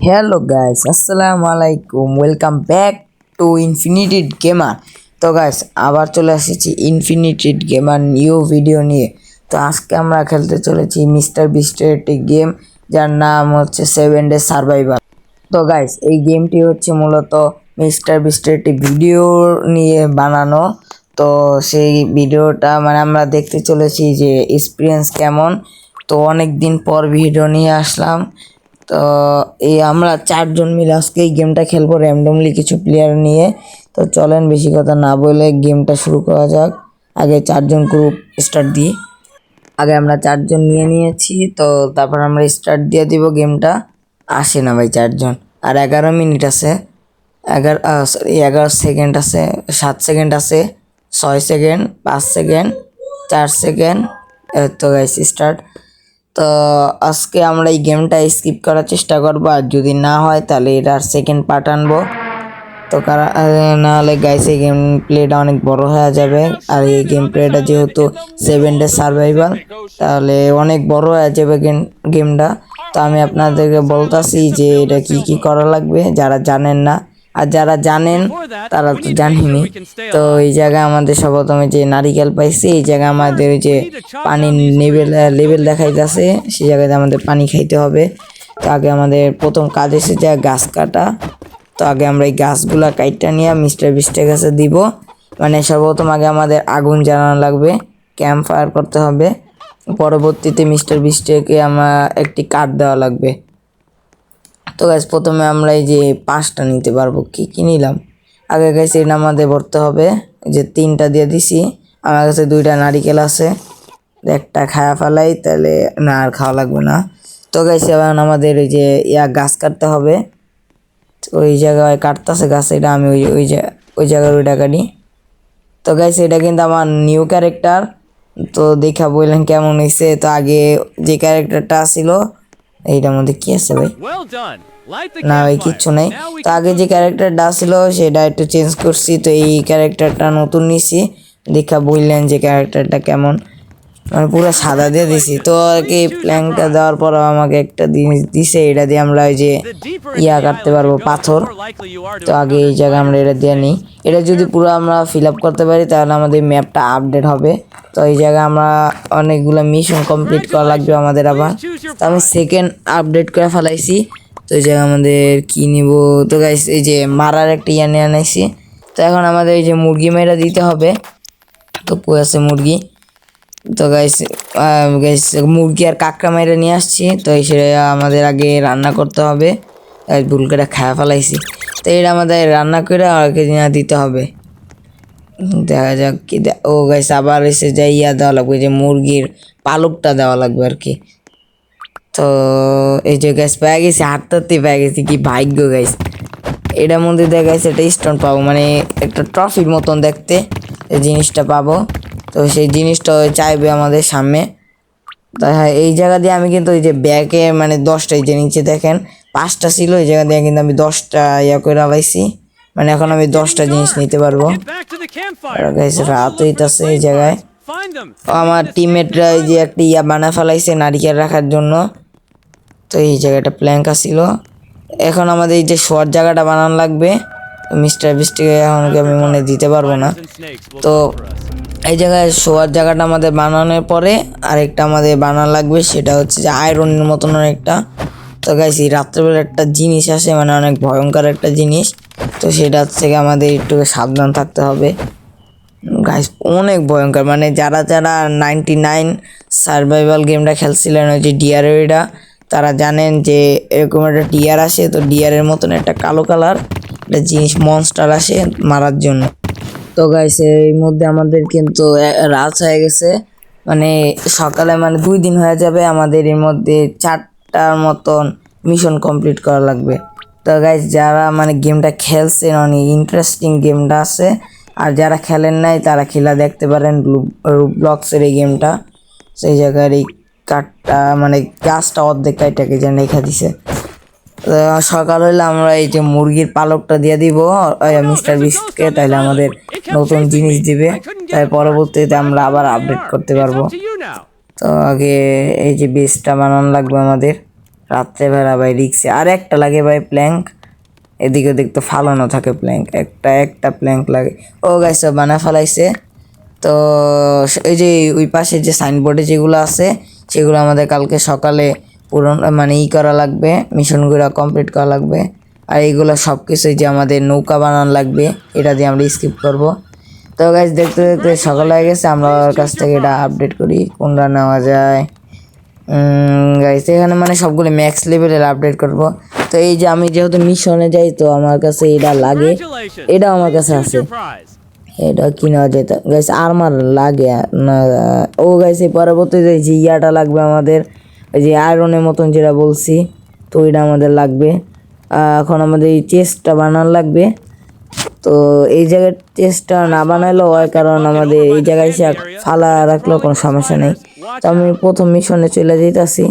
Hello guys, আসসালামু আলাইকুম। Welcome back to Infinited Gamer. তো গাইস, আবার চলে এসেছি ইনফিনিটেড গেমার নিউ ভিডিও নিয়ে। তো আজকে আমরা খেলতে চলেছি মিস্টার বিস্টের একটি গেম, যার নাম হচ্ছে 7 ডে সার্ভাইভাল। তো গাইস, এই গেমটি হচ্ছে মূলত মিস্টার বিস্টের একটি ভিডিও নিয়ে বানানো। তো সেই ভিডিওটা মানে আমরা দেখতে চলেছি যে এক্সপিরিয়েন্স কেমন। তো অনেক দিন পর ভিডিও নিয়ে আসলাম। তো এই আমরা 4 জন মিলে আজকে এই গেমটা খেলবো র্যান্ডমলি কিছু প্লেয়ার নিয়ে। তো চলেন বেশি কথা না বলে গেমটা শুরু করা যাক। আগে 4 জন গ্রুপ স্টার্ট দিই। আগে আমরা 4 জন নিয়ে নিয়েছি, তো তারপর আমরা স্টার্ট দিয়ে দিব গেমটা। আসে না ভাই 4 জন, আর 11 মিনিট আছে। 11 সেকেন্ড আছে, 7 সেকেন্ড আছে, 6 সেকেন্ড, 5 সেকেন্ড, 4 সেকেন্ড। তো গাইস স্টার্ট। তো আজকে আমরা এই গেমটা স্কিপ করার চেষ্টা করবো, আর যদি না হয় তাহলে এটার সেকেন্ড পার্ট আনবো। তো না হলে গাইস এই গেম প্লেটা অনেক বড় হয়ে যাবে। আর এই গেম প্লেটা যেহেতু 7 ডে সার্ভাইভাল, তাহলে অনেক বড় হয়ে যাবে গেমটা। তো আমি আপনাদেরকে বলতাছি যে এটা কি কি করা লাগবে, যারা জানেন না। আর যারা জানেন তারা তো জানেনি। তো এই জায়গায় আমাদের সর্বপ্রথমে যে নারিকেল পাইছি, এই জায়গায় আমাদের ওই যে পানির লেভেল দেখাইতেছে, সেই জায়গায় আমাদের পানি খাইতে হবে। তো আগে আমাদের প্রথম কাজ এসেছে গাছ কাটা। তো আগে আমরা এই গাছগুলা কাইটটা নিয়ে মিস্টার বিস্টের কাছে দিব। মানে সর্বপ্রথম আগে আমাদের আগুন জ্বালানো লাগবে, ক্যাম্প ফায়ার করতে হবে। পরবর্তীতে মিস্টার বিস্টেকে আমার একটি কাঠ দেওয়া লাগবে। তো গাছ প্রথমে আমরা এই যে 5টা নিতে পারবো। কি কি নিলাম আগে গাছ এটা আমাদের ভরতে হবে। যে 3টা দিয়ে দিছি। আমার কাছে 2টা নারিকেল আছে, একটা খায়া ফেলাই, তাহলে না আর খাওয়া লাগবে না। তো গাছ এবার আমাদের ওই যে গাছ কাটতে হবে। ওই জায়গায় কাটতেছে গাছ, এটা আমি ওই জায়গার ওইটা কাটি। তো গাইস এটা কিন্তু আমার নিউ ক্যারেক্টার, তো দেখা বললেন কেমন হয়েছে। তো আগে যে ক্যারেক্টারটা ছিল এইটার মধ্যে কি আছে ভাই? না ভাই কিচ্ছু নাই। তো আগে যে ক্যারেক্টারটা ছিল সেটা একটু চেঞ্জ করছি, তো এই ক্যারেক্টারটা নতুন নিছি। দেখা বললেন যে ক্যারেক্টারটা কেমন, মানে পুরো সাদা দিয়ে দিছি। তো আর কি প্ল্যাঙ্কটা দেওয়ার পর আমাকে একটা জিনিস দিছে, এটা দিয়ে আমরা ওই যে কাটতে পারবো পাথর। তো আগে এই জায়গায় আমরা এটা দিয়ে নিই। এটা যদি পুরো আমরা ফিল আপ করতে পারি তাহলে আমাদের ম্যাপটা আপডেট হবে। তো এই জায়গায় আমরা অনেকগুলো মিশন কমপ্লিট করা লাগবে আমাদের আবার। তো আমি সেকেন্ড আপডেট করে ফেলাইছি। তো এই জায়গায় আমাদের কি নিব? তো গাইস এই যে মারার একটা নিয়ে আনাইছি। তো এখন আমাদের এই যে মুরগি মেরা দিতে হবে। তো কই আছে মুরগি? তো গাইস মুরগি আর কাঁকড়া মেরে নিয়ে আসছি। তো সেটা আমাদের আগে রান্না করতে হবে। ভুল করে খাওয়া ফেলাইছি, তো এটা আমাদের রান্না করে আর দিতে হবে। দেখা যাক কি ও গাইস আবার এসে যাই দেওয়া লাগবে, যে মুরগির পালকটা দেওয়া লাগবে আর কি। তো এই যে গ্যাস পেয়ে গেছি, হাঁটতে পেয়ে গেছি, কি ভাগ্য গাইস। এটার মধ্যে দেখা গেছে একটা স্টোন পাবো, মানে একটা ট্রফির মতন দেখতে এই জিনিসটা পাবো। তো সেই জিনিসটা চাইবে আমাদের সামনে। তাই হ্যাঁ, এই জায়গা দিয়ে আমি কিন্তু ওই যে ব্যাগে মানে 10টা, এই যে নিচে দেখেন 5টা ছিল, এই জায়গা দিয়ে কিন্তু আমি 10টা করে আলাইছি। মানে এখন আমি 10টা জিনিস নিতে পারবো। রাত হইতাছে এই জায়গায়। আমার টিমমেটরা এই যে একটা বানা ফেলাইছে নারিকেল রাখার জন্য। তো এই জায়গাটা প্ল্যাঙ্ক ছিল। এখন আমাদের এই যে শোয়ার জায়গাটা বানানো লাগবে। মিস্টার বিস্টকে এখন আমি মনে দিতে পারবো না। তো এই জায়গায় শোয়ার জায়গাটা আমাদের বানানোর পরে আরেকটা আমাদের বানানো লাগবে, সেটা হচ্ছে যে আয়রনের মতন একটা। তো গাইস এই রাত্রেবেলা একটা জিনিস আসে, মানে অনেক ভয়ঙ্কর একটা জিনিস। তো সেটা থেকে আমাদের একটু সাবধান থাকতে হবে গাইস, অনেক ভয়ঙ্কর। মানে যারা 99 সার্ভাইভাল গেমটা খেলছিলেন ওই যে ডিআরএটা, তারা জানেন যে এরকম একটা ডিআর আসে। তো ডিআরের মতন একটা কালো কালার একটা জিনিস মনস্টার আসে মারার জন্য। তো গাইস এই মধ্যে আমাদের কিন্তু রাত হয়ে গেছে, মানে সকালে, মানে 2 দিন হয়ে যাবে। আমাদের এর মধ্যে 4টার মতন মিশন কমপ্লিট করা লাগবে। তো গাইস যারা মানে গেমটা খেলছেন, অনেক ইন্টারেস্টিং গেমটা আছে। আর যারা খেলেন নাই তারা খেলা দেখতে পারেন রুবলক্সের এই গেমটা। সেই জায়গার এই কাঠটা মানে গাছটা অর্ধেক কাইটাকে যেন রেখা দিছে। সকাল হইলে আমরা এই যে মুরগির পালকটা দিয়ে দিব মিস্টার বিস্টকে, তাইলে আমাদের নতুন জিনিস দিবে। তাই পরবর্তীতে আমরা আবার আপডেট করতে পারবো। তো আগে এই যে বেসটা বানানো লাগবে আমাদের। রাত্রেবেলা ভাই রিক্সে। আর একটা লাগে ভাই প্ল্যাঙ্ক, এদিক ওদিক তো ফালানো থাকে প্ল্যাঙ্ক, একটা একটা প্ল্যাঙ্ক লাগে। ও গাইস বানা ফেলাইছে। তো এই যে ওই পাশে যে সাইনবোর্ডে যেগুলো আছে সেগুলো আমাদের কালকে সকালে পূরণ মানে করা লাগবে, মিশনগুলো কমপ্লিট করা লাগবে। আর এইগুলো সব কিছুই যে আমাদের নৌকা বানানো লাগবে, এটা দিয়ে আমরা স্কিপ করব। তো গাইস দেখতে দেখতে সকাল হয়ে গেছে, আমরা ওর কাছ থেকে এটা আপডেট করি কোনটা নেওয়া যায়। গাইস এখানে মানে সবগুলো ম্যাক্স লেভেলের আপডেট করব। তো এই যে আমি যেহেতু মিশনে যাই তো আমার কাছে এটা লাগে, এটা আমার কাছে আছে, এটা কিনা যেত গাইস আর্মার লাগে না। ও গাইস এই পরবর্তীতে যে ইয়াটা লাগবে আমাদের, ওই যে আয়রনের মতন যেটা বলছি, তো এটা আমাদের লাগবে। এখন আমাদের এই চেস্টটা বানানো লাগবে। তো এই জায়গায় চেস্টটা না বানালেও হয়, কারণ আমাদের এই জায়গায় এসে ফালা রাখলেও কোনো সমস্যা নেই। তো আমি প্রথম মিশনে চলে যেতেছি।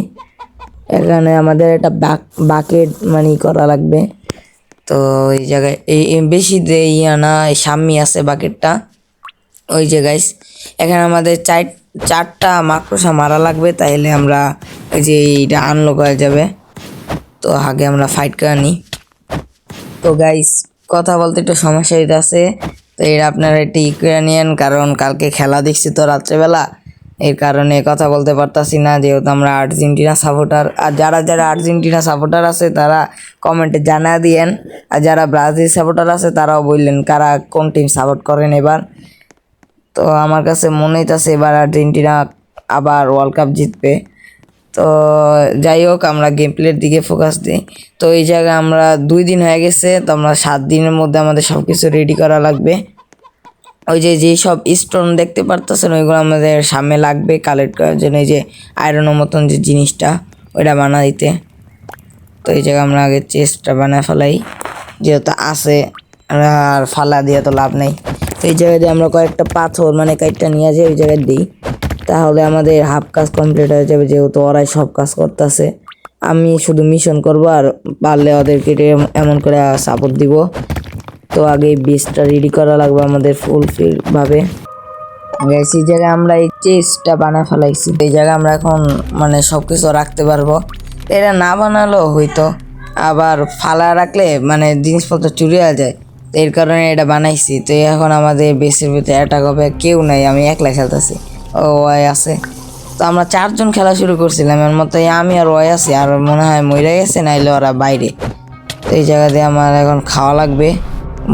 এখানে আমাদের একটা বাকেট মানে করা লাগবে। তো এই জায়গায় এই বেশি ইয়া না, সামনে আছে বাকেটটা। ওই যে গাইস এখানে আমাদের চারটা মাকড়সা মারা লাগবে, তাইলে আমরা এই যে এইটা আনলক হয়ে যাবে। তো আগে আমরা ফাইট করে নিই। তো গাইস কথা বলতে একটু সমস্যা হইতেছে, তো এটা আপনারা একটু করে নিয়েন, কারণ কালকে খেলা দেখছি তো রাত্রেবেলা, এর কারণে কথা বলতে পারতাছি না, যেহেতু আমরা আর্জেন্টিনা সাপোর্টার। আর যারা যারা আর্জেন্টিনা সাপোর্টার আছে তারা কমেন্টে জানা দিয়েন, আর যারা ব্রাজিল সাপোর্টার আছে তারাও বললেন কারা কোন টিম সাপোর্ট করেন এবার। তো আমার কাছে মনে হইতেছে এবার আর্জেন্টিনা আবার ওয়ার্ল্ড কাপ জিতবে। তো যাই হোক আমরা গেম প্লের দিকে ফোকাস দিই। তো এই জায়গায় আমরা 2 দিন হয়ে গেছে, তো আমরা 7 দিনের মধ্যে আমাদের সব কিছু রেডি করা লাগবে। ওই যে যেই সব স্টোন দেখতে পারতেছেন ওইগুলো আমাদের সামনে লাগবে কালেক্ট করার জন্য, এই যে আয়রনের মতন যে জিনিসটা ওইটা বানা দিতে। তো এই জায়গায় আমরা আগে চেস্টটা বানায় ফেলাই, যেহেতু আছে, আর ফালা দিয়ে তো লাভ নেই। তো এই জায়গায় দিয়ে আমরা কয়েকটা পাথর মানে কাইটটা নিয়ে যাই ওই জায়গায় দিই, তাহলে আমাদের হাফ কাজ কমপ্লিট হয়ে যাবে, যেহেতু ওরাই সব কাজ করতেছে। আমি শুধু মিশন করব, আর পারলে ওদেরকে এমন করে সাপোর্ট দিব। তো আগে বেসটা রেডি করা লাগবে আমাদের ফুলফিলভাবে। এই জায়গায় আমরা এই চেস্টটা বানা ফেলাইছি, এই জায়গায় আমরা এখন মানে সব কিছু রাখতে পারবো। এটা না বানালেও হইতো, আবার ফালা রাখলে মানে জিনিসপত্র চুরি হয়ে যায়, তো এর কারণে এটা বানাইছি। তো এখন আমাদের বেসের ভিতরে অ্যাটাক হবে, কেউ নাই, আমি একলাই খেলতেছি। ও ওয়াই আছে। তো আমরা 4 জন খেলা শুরু করছিলাম, এর মতো আমি আর ওয়াই আছি, আর মনে হয় মরে গেছে, নাইলে ওরা বাইরে। তো এই জায়গা দিয়ে আমার এখন খাওয়া লাগবে।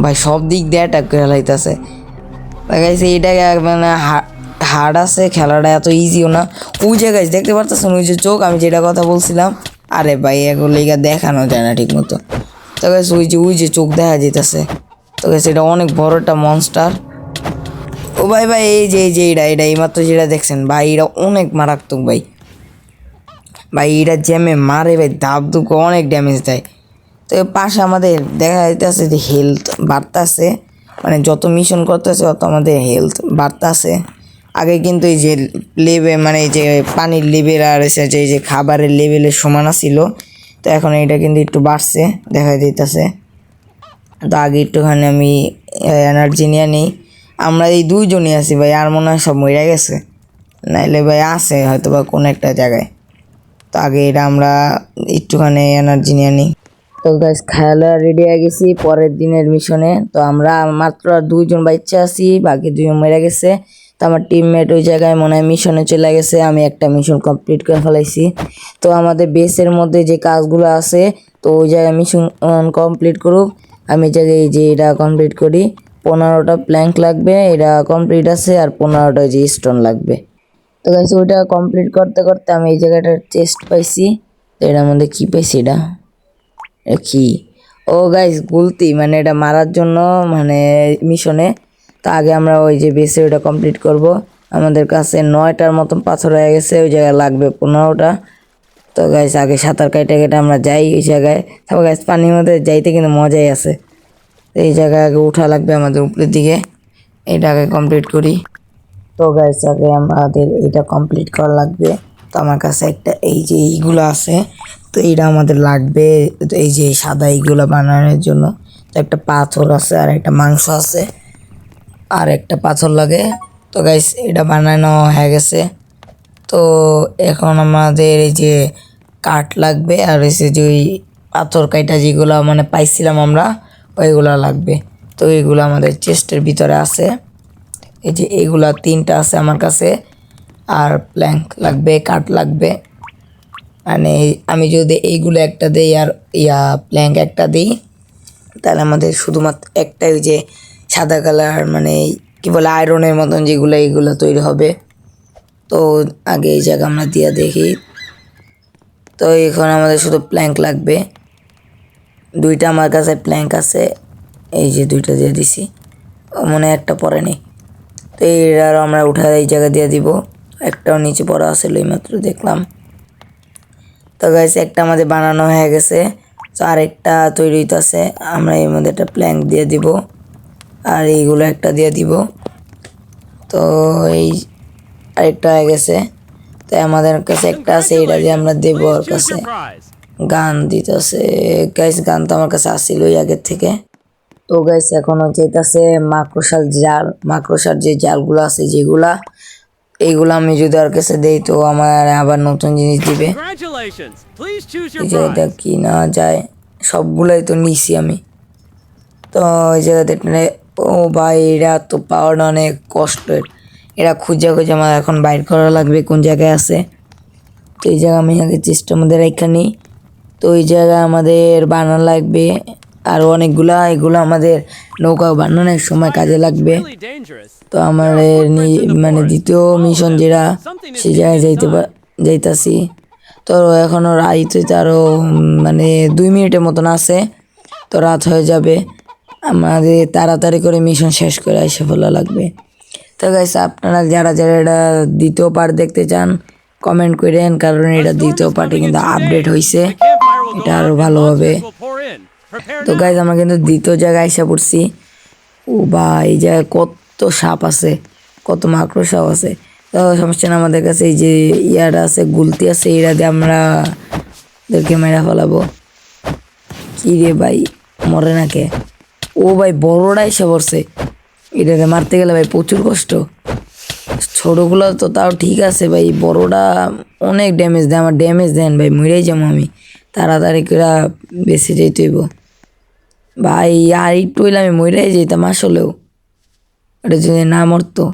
ভাই সব দিক দিয়ে অ্যাটাক করে লাইতেছে, দেখাইছে এটা মানে হার্ড আছে খেলাটা, এত ইজিও না। ওই জায়গায় দেখতে পারতেছেন ওই যে চোখ, আমি যেটা কথা বলছিলাম, আরে ভাই এগুলো এইগা দেখানো যায় না ঠিক মতো। তো গেছে ওই যে চোখ দেখা যেতেছে, তো গেছে এটা অনেক বড় একটা মনস্টার। ও ভাই ভাই এই যে এটা এইমাত্র যেটা দেখছেন ভাই, এটা অনেক মারাত্মক ভাই। ভাই এটা জ্যামে মারে ভাই, ধাপ ধুপ অনেক ড্যামেজ দেয়। তো পাশে আমাদের দেখা যাইতেছে যে হেলথ বাড়তেছে, মানে যত মিশন করতেছে তত আমাদের হেলথ বাড়তেছে। আগে কিন্তু এই যে লেভেল মানে এই যে পানির লেভেল আর যে যে খাবারের লেভেলের সমান ছিল, তো এখন এটা কিন্তু একটু বাড়ছে দেখা যাইতেছে। তো আগে একটুখানি আমি এনার্জি নিয়ে নিই। আমরা এই 2 জনই আছি ভাই, আর মনে হয় সব মরে গেছে, নাইলে ভাই আছে হয়তো বা কোনো একটা জায়গায়। তো আগে এটা আমরা একটুখানি এনার্জি নিয়ে নিই। তো গাইস খেলা রেডি হয়ে গেছি পরের দিনের মিশনে। তো আমরা মাত্র 2 জন বাচ্চা আছি, বাকি 2 জন মেরে গেছে। তো আমার টিমমেট ওই জায়গায় মনে হয় মিশনে চলে গেছে, আমি একটা মিশন কমপ্লিট করে ফেলাইছি। তো আমাদের বেসের মধ্যে যে কাজগুলো আছে, তো ওই জায়গায় মিশন কমপ্লিট করুক। আমি জায়গায় যে এটা কমপ্লিট করি, 15টা প্ল্যাঙ্ক লাগবে, এটা কমপ্লিট আছে, আর 15টা যে স্টোন লাগবে। তো গাইস ওইটা কমপ্লিট করতে করতে আমি এই জায়গাটার চেস্ট পাইছি। তো এটার মধ্যে কী পাইছি, এটা কি, ও গাইস গুলতি, মানে এটা মারার জন্য মানে মিশনে। তো আগে আমরা ওই যে বেসে ওইটা কমপ্লিট করব। আমাদের কাছে 9টার মতন পাথর হয়ে গেছে, ওই জায়গায় লাগবে 15টা। তো গাইস আগে সাঁতার কাইটে কেটে আমরা যাই ওই জায়গায়। তারপর গাইস পানির মধ্যে যাইতে কিন্তু মজাই আছে। এই জায়গায় আগে উঠা লাগবে আমাদের উপরের দিকে, এটা আগে কমপ্লিট করি। তো গাইস আগে আমাদের এটা কমপ্লিট করা লাগবে। তো আমার কাছে একটা এই যে এইগুলো আছে, তো এইটা আমাদের লাগবে, তো এই যে সাদা এইগুলো বানানোর জন্য। তো একটা পাথর আছে, আর একটা মাংস আছে, আর একটা পাথর লাগে। তো গাইস এটা বানানো হয়ে গেছে। তো এখন আমাদের এই যে কাঠ লাগবে, আর হচ্ছে যে ওই পাথর কাইটা যেগুলো মানে পাইছিলাম আমরা ওইগুলো লাগবে। তো এইগুলো আমাদের চেস্টের ভিতরে আছে, এই যে এইগুলা 3টা আছে আমার কাছে। আর প্ল্যাঙ্ক লাগবে, কাঠ লাগবে, মানে আমি যদি এইগুলো একটা দেই আর প্ল্যাঙ্ক একটা দিই তাহলে আমাদের শুধুমাত্র একটাই ওই যে সাদা কালার মানে কি বলে আয়রনের মতন যেগুলো এইগুলো তৈরি হবে। তো আগে এই জায়গা আমরা দিয়ে দেখি। তো এখন আমাদের শুধু প্ল্যাঙ্ক লাগবে, 2টা আমার কাছে প্ল্যাঙ্ক আছে, এই যে 2টা দিয়ে দিছি, মনে হয় একটা পরে নেই। তো এইটার আমরা উঠে এই জায়গা দিয়ে দিব, একটাও নিচে পড়া আছে এইমাত্র দেখলাম। তো গাইস একটা আমাদের বানানো হয়ে গেছে, তো আরেকটা তৈরি হইতেছে, আমরা এর মধ্যে একটা প্ল্যাঙ্ক দিয়ে দিব আর এইগুলো একটা দিয়ে দিব। তো এই আরেকটা হয়ে গেছে, তো আমাদের কাছে একটা আছে, এটা দিয়ে আমরা দেবো ওর কাছে। গান দিতেছে গাইস, গান তো আমার কাছে আসিলই আগের থেকে। তো গাইস এখন হইতেছে মাকড়সার জাল, মাকড়সার যে জালগুলো আছে যেগুলা, এইগুলো আমি যদি ওর কাছে দেই তো আমার আবার নতুন জিনিস দিবে। এই জায়গাটা কি না যায়, সবগুলাই তো নিছি আমি। তো ওই জায়গাতে ও ভাই এরা তো পাওয়াটা অনেক কষ্টের, এরা খুঁজে খুঁজে আমার এখন বাইর করা লাগবে কোন জায়গায় আছে। তো এই জায়গা আমি আগে চেষ্টার মধ্যে রেখে নিই। তো ওই জায়গায় আমাদের বানানো লাগবে আর অনেকগুলা, এগুলো আমাদের নৌকা বানানোর সময় কাজে লাগবে। তো আমার মানে দ্বিতীয় মিশন যেটা, সেই জায়গায় যাইতাছি। তো এখনও রাত হইতে আরও মানে 2 মিনিটের মতন আছে, তো রাত হয়ে যাবে, আমাদের তাড়াতাড়ি করে মিশন শেষ করে এসে ফেলা লাগবে। তো গাইস আপনারা যারা যারা এটা দ্বিতীয় পার্ট দেখতে চান কমেন্ট করেন, কারণ এটা দ্বিতীয় পার্টে কিন্তু আপডেট হয়েছে, এটা আরও ভালো হবে। তো গাইস আমরা কিন্তু দ্বিতীয় জায়গায় এসে পড়ছি। ও বা এই জায়গায় কত সাপ আছে, কত মাকড়সাও আছে। তো সমস্যা না, আমাদের কাছে এই যে ইয়াটা আছে, গুলতি আছে, এরা দিয়ে আমরা ওদেরকে মেরা ফেলাবো। কি রে ভাই মরে না কে? ও ভাই বড়টা এসে পড়ছে, এটাকে মারতে গেলে ভাই প্রচুর কষ্ট। ছোটগুলো তো তাও ঠিক আছে ভাই, বড়টা অনেক ড্যামেজ দেয়, আমার ড্যামেজ দেন ভাই, মরেই যাবো আমি, তাড়াতাড়ি করে বেঁচে যেতে হইব ভাই। আর একটু হইলে আমি মরেই যেতাম আসলেও, ওটা যদি না মরতো।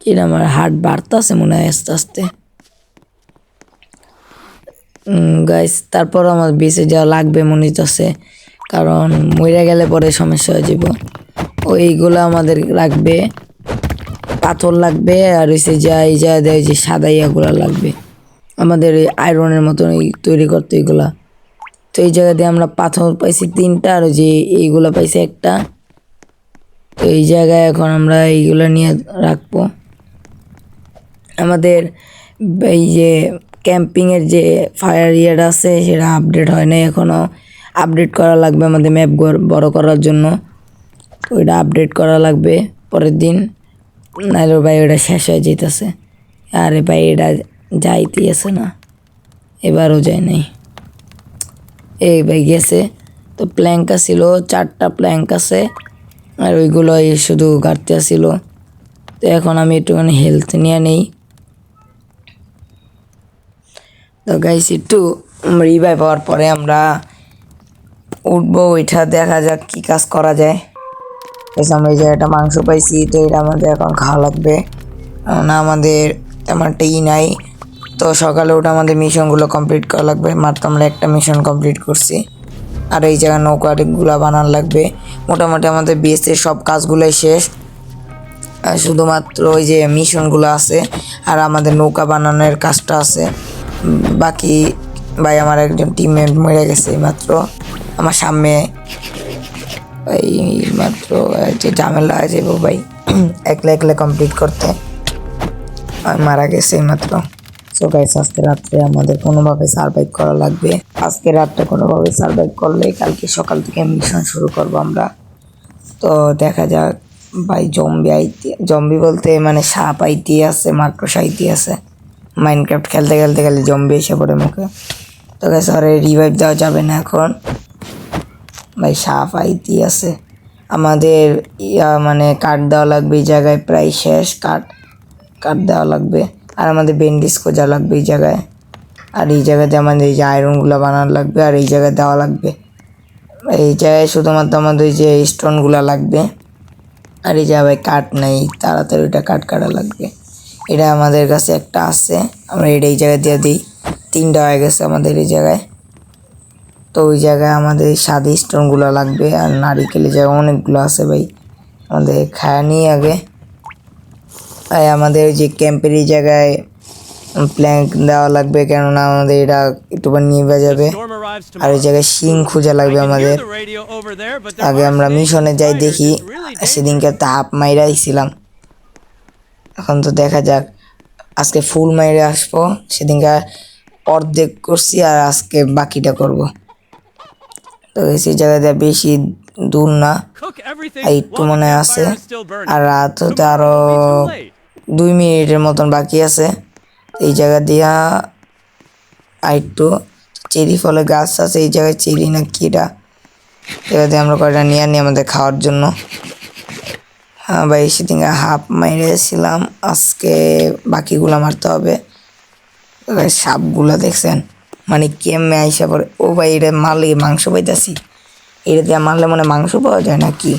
কি না আমার হার্ট বাড়তেছে মনে হয় আস্তে আস্তে। গাইস তারপর আমার বেঁচে যাওয়া লাগবে মনে হইতেছে, কারণ মরে গেলে পরে সমস্যা হয়ে যাব। ওইগুলো আমাদের লাগবে, পাথর লাগবে, আর হচ্ছে যা দেয় যে সাদা ইয়াগুলো লাগবে আমাদের আয়রনের মতন তৈরি করতে এগুলা। তো এই জায়গা দিয়ে আমরা পাথর পাইছি 3টা, আর যে এইগুলো পাইছি একটা। তো এই জায়গায় এখন আমরা এইগুলো নিয়ে রাখবো। আমাদের এই যে ক্যাম্পিংয়ের যে ফায়ার ইয়ারটা আছে সেটা আপডেট হয় নাই এখনও, আপডেট করা লাগবে আমাদের ম্যাপ বড় করার জন্য। তো ওইটা আপডেট করা লাগবে পরের দিন, নাহলে ভাই ওটা শেষ হয়ে যেতেছে। আরে ভাই এটা যাইতেছে না, এবারও যায় নাই, এই ভাই গেছে। তো প্ল্যাঙ্ক ছিল 4টা প্ল্যাঙ্ক আছে, আর ওইগুলো শুধু গাড়তে ছিল। তো এখন আমি একটুখানি হেলথ নিয়ে নেই। তো গাইস একটু রিভাইভ হওয়ার পরে আমরা উঠবো, ওইটা দেখা যাক কি কাজ করা যায়। আমরা এই জায়গাটা মাংস পাইছি, তো এটা আমাদের এখন খাওয়া লাগবে, না আমাদের তেমন একটা নাই। তো সকালে ওটা আমাদের মিশনগুলো কমপ্লিট করা লাগবে, মাত্র আমরা একটা মিশন কমপ্লিট করছি। আর এই জায়গায় নৌকাগুলো বানানো লাগবে। মোটামুটি আমাদের বিএসের সব কাজগুলোই শেষ, আর শুধুমাত্র ওই যে মিশনগুলো আছে আর আমাদের নৌকা বানানোর কাজটা আছে বাকি। ভাই আমার একজন টিমমেট মরে গেছে মাত্র আমার সামনে, এই মাত্র যে ঝামেলা হয়ে যাবো ভাই একলা একলা কমপ্লিট করতে, মারা গেছে মাত্র। সো গাইস আজকে রাত্রে আমাদের কোনোভাবে সার্ভাইভ করা লাগবে, আজকে রাতটা কোনোভাবে সার্ভাইভ করলে কালকে সকাল থেকে মিশন শুরু করব আমরা। তো দেখা যাক ভাই, জম্বি বলতে মানে সাপ আইতে আছে, মাকড়সা আইতে আছে, মাইনক্রাফট খেলতে খেলতে গেলে জম্বি এসে পড়ে মুখে। তো গাইস আরে রিভাইভ দেওয়া যাবে না এখন ভাই, সাপ আইতে আছে। আমাদের মানে কাঠ দেওয়া লাগবে এই জায়গায়, প্রায় শেষ, কাঠ দেওয়া লাগবে। আর আমাদের বেন্ডিস খোঁজা লাগবে এই জায়গায়। আর এই জায়গাতে আমাদের এই যে আয়রনগুলো বানানো লাগবে, আর এই জায়গায় দেওয়া লাগবে। এই জায়গায় শুধুমাত্র আমাদের যে স্টোনগুলো লাগবে। আর এই জায়গায় কাঠ নাই, তাড়াতাড়ি ওইটা কাঠ কাটা লাগবে। এটা আমাদের কাছে একটা আছে, আমরা এটা এই জায়গায় দিয়ে দিই। 3টা হয়ে গেছে আমাদের এই জায়গায়। তো ওই জায়গায় আমাদের সাদা স্টোনগুলো লাগবে, আর নারিকেলের জায়গায় অনেকগুলো আছে ভাই। আমাদের খায়া নিয়ে আগে আমাদের যে ক্যাম্পের এই জায়গায় প্ল্যাঙ্ক দেওয়া লাগবে, কেননা আমাদের এটা একটু নিয়ে যাবে। আর এই জায়গায় শিং খোঁজা লাগবে আমাদের। আগে আমরা মিশনে যাই দেখি, সেদিনকে তো হাফ মাইরা আইছিলাম। এখন তো দেখা যাক, আজকে ফুল মাইরে আসবো। সেদিনকে অর্ধেক করছি, আর আজকে বাকিটা করব। তো সেই জায়গাতে বেশি দূর না, একটু মনে আছে। আর রাত হতে আরো 2 মিনিটের মতন বাকি আছে। এই জায়গা দিয়া একটু চেরি ফলের গাছ আছে, এই জায়গায় চেরি না কি এটা, জায়গাতে আমরা কয়টা নিয়ে আনি আমাদের খাওয়ার জন্য। হ্যাঁ ভাই, সেদিনকে হাফ মাইরেছিলাম, আজকে বাকিগুলো মারতে হবে। সাপগুলা দেখছেন, মানে কেমনে আইসা পড়ে। ও ভাই, এটা মারলে মাংস পাইতাছি। এটা দিয়ে মারলে মানে মাংস পাওয়া যায় নাকি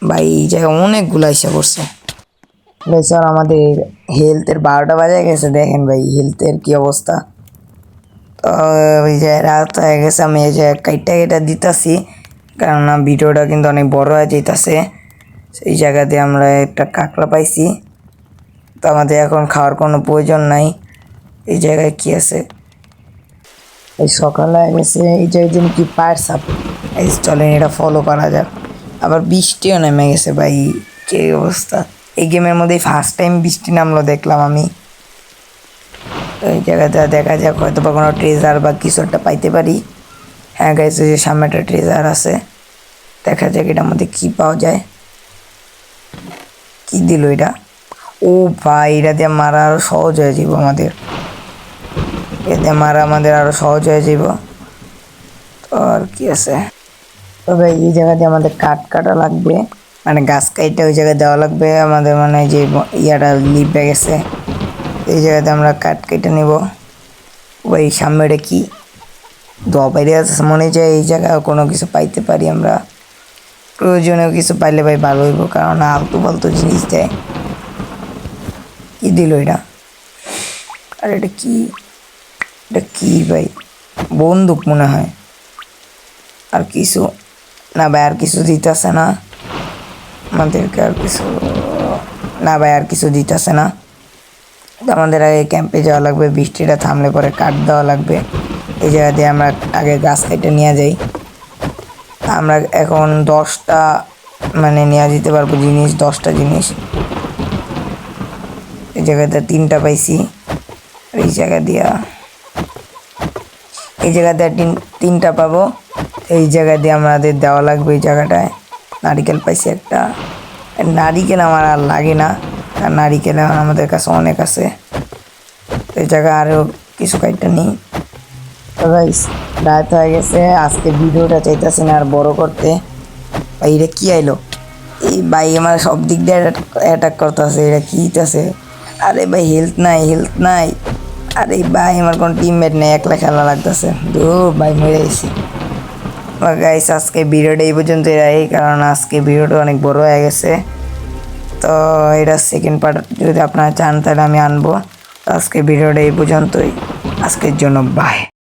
ভাই? এই জায়গায় অনেকগুলো আইসা পড়ছে ভাই। স্যার আমাদের হেলথের 12টা বাজে গেছে, দেখেন ভাই হেলথের কি অবস্থা। তো ওই যে রাত হয়ে গেছে, আমি এই যে কাইটা দিতেছি, কেননা ভিডিওটা কিন্তু অনেক বড় হয়ে যেতেছে। সেই জায়গাতে আমরা একটা কাঁকড়া পাইছি, তো আমাদের এখন খাওয়ার কোনো প্রয়োজন নাই। এই জায়গায় কি আছে, এই সকালে হয়ে গেছে, এই জায়গায় যেন কি পায়ের সাপ। এই চলেন এটা ফলো করা যাক। আবার বৃষ্টিও নেমে গেছে ভাই, কি অবস্থা। এই গেমের মধ্যে ফার্স্ট টাইম বৃষ্টি নামলো দেখলাম আমি। তো এই জায়গাতে দেখা যাক, হয়তো বা কোনো ট্রেজার বা কিছু একটা পাইতে পারি। হ্যাঁ গাইস, যে সামনে একটা ট্রেজার আছে, দেখা যাক এটার মধ্যে কি পাওয়া যায়। কি দিল এটা? ও ভাই, এটা দিয়ে মারা আরো সহজ হয়ে যাব আমাদের। এতে মারা আমাদের আরো সহজ হয়ে যাব। তো আর কি আছে, তবে এই জায়গাতে আমাদের কাঠ কাটা লাগবে, মানে গাছ কাইটা ওই জায়গায় দেওয়া লাগবে আমাদের, মানে যে ইয়াটা লিপে গেছে, এই জায়গাতে আমরা কাঠ কেটে নিব। ওই সামনেটা কি দোয়া পাইরে আছে, মনে যায় এই জায়গায় কোনো কিছু পাইতে পারি আমরা। প্রয়োজনীয় কিছু পাইলে ভাই ভালো হইব, কারণ আলতু ফালতু জিনিস দেয়। কি দিল এটা? আর এটা কি? এটা কি ভাই? বন্দুক মনে হয়। আর কিছু না ভাই, আর কিছু দিতেছে না আমাদেরকে, আর কিছু না ভাই, আর কিছু দিতেছে না। আমাদের আগে ক্যাম্পে যাওয়া লাগবে, বৃষ্টিটা থামলে পরে কাঠ দেওয়া লাগবে। এই জায়গা দিয়ে আমরা আগে গাছ কেটে নিয়ে যাই। আমরা এখন 10টা মানে নিয়ে যেতে পারবো জিনিস, 10টা জিনিস। এই জায়গাতে 3টা পাইছি। এই জায়গা দিয়া এই জায়গাতে 3টা পাবো। এই জায়গা দিয়ে আমাদের দেওয়া লাগবে। এই জায়গাটায় নারিকেল পাইছি একটা। নারিকেল আমার আর লাগে না, আর নারিকেল এখন আমাদের কাছে অনেক আছে। এই জায়গায় আরও কিছু কাইটা নেই। তো গাইস, রাত হয়ে গেছে, আজকে ভিডিওটা চাইতেছি না আর বড় করতে। ভাই এটা কি আইলো? এই ভাই আমার সব দিক দিয়ে অ্যাটাক করতেছে, এটা কি আছে? আরে ভাই হেলথ নাই, হেলথ নাই। আরে ভাই আমার কোনো টিমমেট নেই, একলা খেলা লাগতেছে। দূর ভাই, মরে গেছি। গাইস, আজকে ভিডিওটা এই পর্যন্তই রাখি, কারণ আজকে ভিডিওটা অনেক বড় হয়ে গেছে। তো এটা সেকেন্ড পার্ট যদি আপনারা চান তাহলে আমি আনবো। আজকে ভিডিওটা এই পর্যন্তই, আজকের জন্য বাই।